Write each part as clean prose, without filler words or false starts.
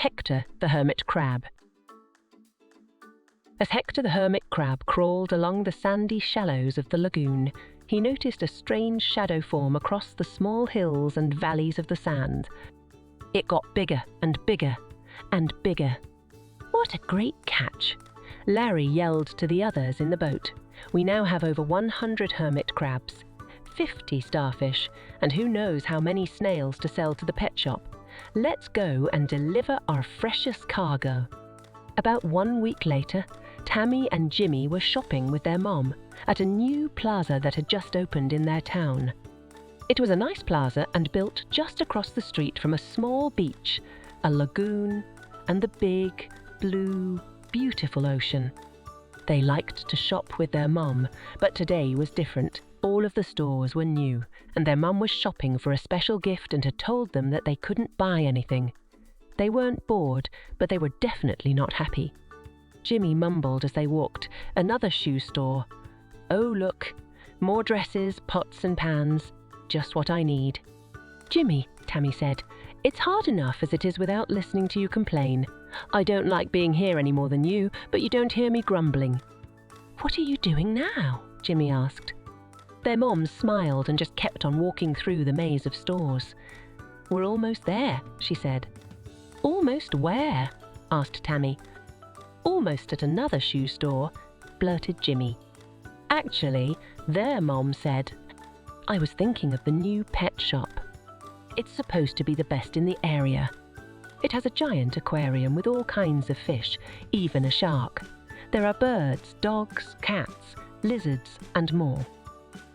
Hector the Hermit Crab. As Hector the Hermit Crab crawled along the sandy shallows of the lagoon, he noticed a strange shadow form across the small hills and valleys of the sand. It got bigger and bigger and bigger. "What a great catch!" Larry yelled to the others in the boat. "We now have over 100 hermit crabs, 50 starfish, and who knows how many snails to sell to the pet shop. Let's go and deliver our freshest cargo." About 1 week later, Tammy and Jimmy were shopping with their mom at a new plaza that had just opened in their town. It was a nice plaza and built just across the street from a small beach, a lagoon, and the big, blue, beautiful ocean. They liked to shop with their mom, but today was different. All of the stores were new, and their mum was shopping for a special gift and had told them that they couldn't buy anything. They weren't bored, but they were definitely not happy. Jimmy mumbled as they walked. "Another shoe store. Oh, look, more dresses, pots and pans. Just what I need." "Jimmy," Tammy said, "it's hard enough as it is without listening to you complain. I don't like being here any more than you, but you don't hear me grumbling." "What are you doing now?" Jimmy asked. Their mom smiled and just kept on walking through the maze of stores. "We're almost there," she said. "Almost where?" asked Tammy. "Almost at another shoe store," blurted Jimmy. Actually, their mom said, "I was thinking of the new pet shop. It's supposed to be the best in the area. It has a giant aquarium with all kinds of fish, even a shark. There are birds, dogs, cats, lizards, and more.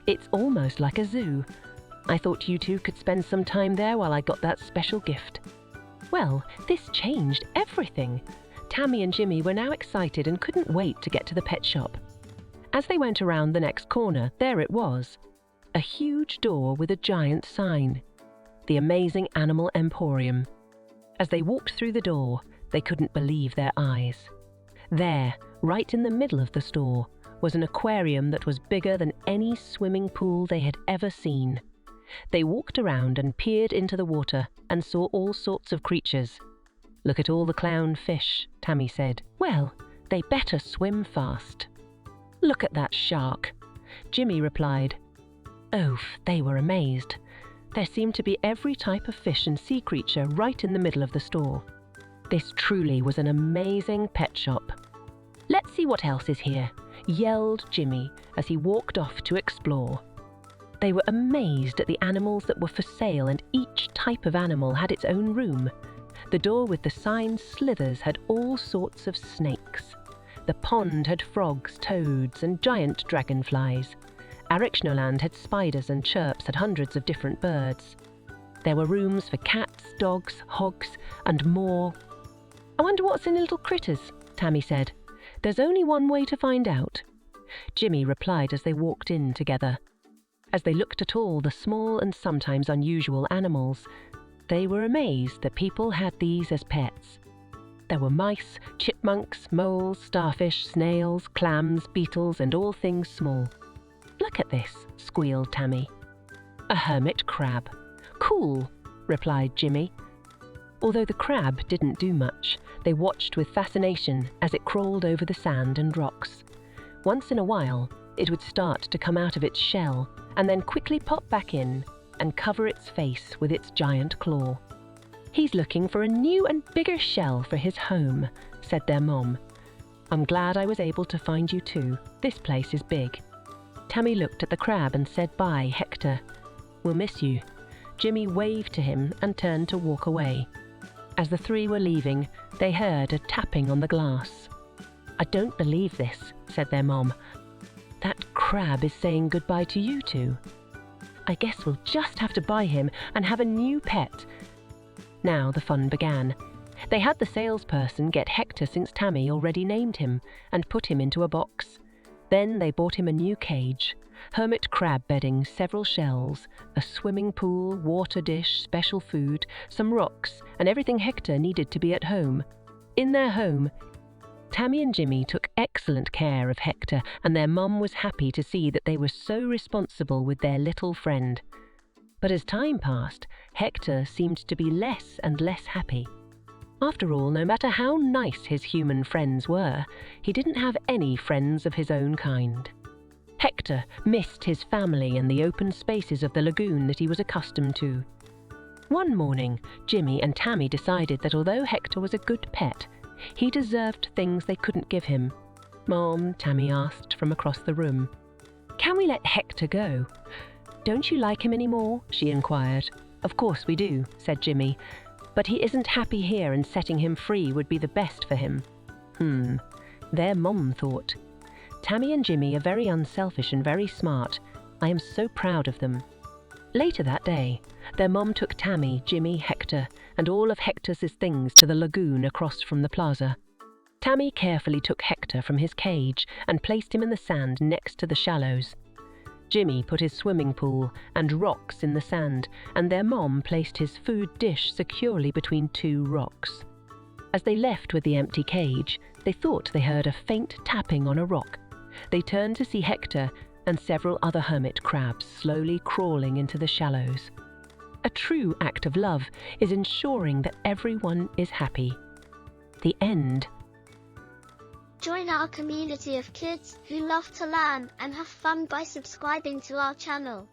It's almost like a zoo. I thought you two could spend some time there while I got that special gift." Well, this changed everything. Tammy and Jimmy were now excited and couldn't wait to get to the pet shop. As they went around the next corner, there it was. A huge door with a giant sign. The Amazing Animal Emporium. As they walked through the door, they couldn't believe their eyes. There, right in the middle of the store, was an aquarium that was bigger than any swimming pool they had ever seen. They walked around and peered into the water and saw all sorts of creatures. "Look at all the clownfish," Tammy said. "Well, they better swim fast." "Look at that shark," Jimmy replied. Oh, they were amazed. There seemed to be every type of fish and sea creature right in the middle of the store. This truly was an amazing pet shop. "Let's see what else is here," yelled Jimmy as he walked off to explore. They were amazed at the animals that were for sale, and each type of animal had its own room. The door with the sign Slithers had all sorts of snakes. The pond had frogs, toads, and giant dragonflies. Arachnoland had spiders, and Chirps had hundreds of different birds. There were rooms for cats, dogs, hogs, and more. "I wonder what's in little critters," Tammy said. "There's only one way to find out." Jimmy replied as they walked in together. As they looked at all the small and sometimes unusual animals, they were amazed that people had these as pets. There were mice, chipmunks, moles, starfish, snails, clams, beetles, and all things small. "Look at this," squealed Tammy. "A hermit crab." "Cool," replied Jimmy. Although the crab didn't do much, they watched with fascination as it crawled over the sand and rocks. Once in a while, it would start to come out of its shell and then quickly pop back in and cover its face with its giant claw. "He's looking for a new and bigger shell for his home," said their mom. "I'm glad I was able to find you too. This place is big." Tammy looked at the crab and said, "Bye, Hector. We'll miss you." Jimmy waved to him and turned to walk away. As the three were leaving, they heard a tapping on the glass. "I don't believe this," said their mom. "That crab is saying goodbye to you two. I guess we'll just have to buy him and have a new pet." Now the fun began. They had the salesperson get Hector, since Tammy already named him, and put him into a box. Then they bought him a new cage, hermit crab bedding, several shells, a swimming pool, water dish, special food, some rocks, and everything Hector needed to be at home. In their home, Tammy and Jimmy took excellent care of Hector, and their mum was happy to see that they were so responsible with their little friend. But as time passed, Hector seemed to be less and less happy. After all, no matter how nice his human friends were, he didn't have any friends of his own kind. Hector missed his family and the open spaces of the lagoon that he was accustomed to. One morning, Jimmy and Tammy decided that although Hector was a good pet, he deserved things they couldn't give him. "Mom," Tammy asked from across the room, "can we let Hector go?" "Don't you like him anymore?" she inquired. "Of course we do," said Jimmy, "but he isn't happy here and setting him free would be the best for him." Their mom thought. "Tammy and Jimmy are very unselfish and very smart. I am so proud of them." Later that day, their mom took Tammy, Jimmy, Hector, and all of Hector's things to the lagoon across from the plaza. Tammy carefully took Hector from his cage and placed him in the sand next to the shallows. Jimmy put his swimming pool and rocks in the sand, and their mom placed his food dish securely between two rocks. As they left with the empty cage, they thought they heard a faint tapping on a rock. They turned to see Hector and several other hermit crabs slowly crawling into the shallows. A true act of love is ensuring that everyone is happy. The end. Join our community of kids who love to learn and have fun by subscribing to our channel.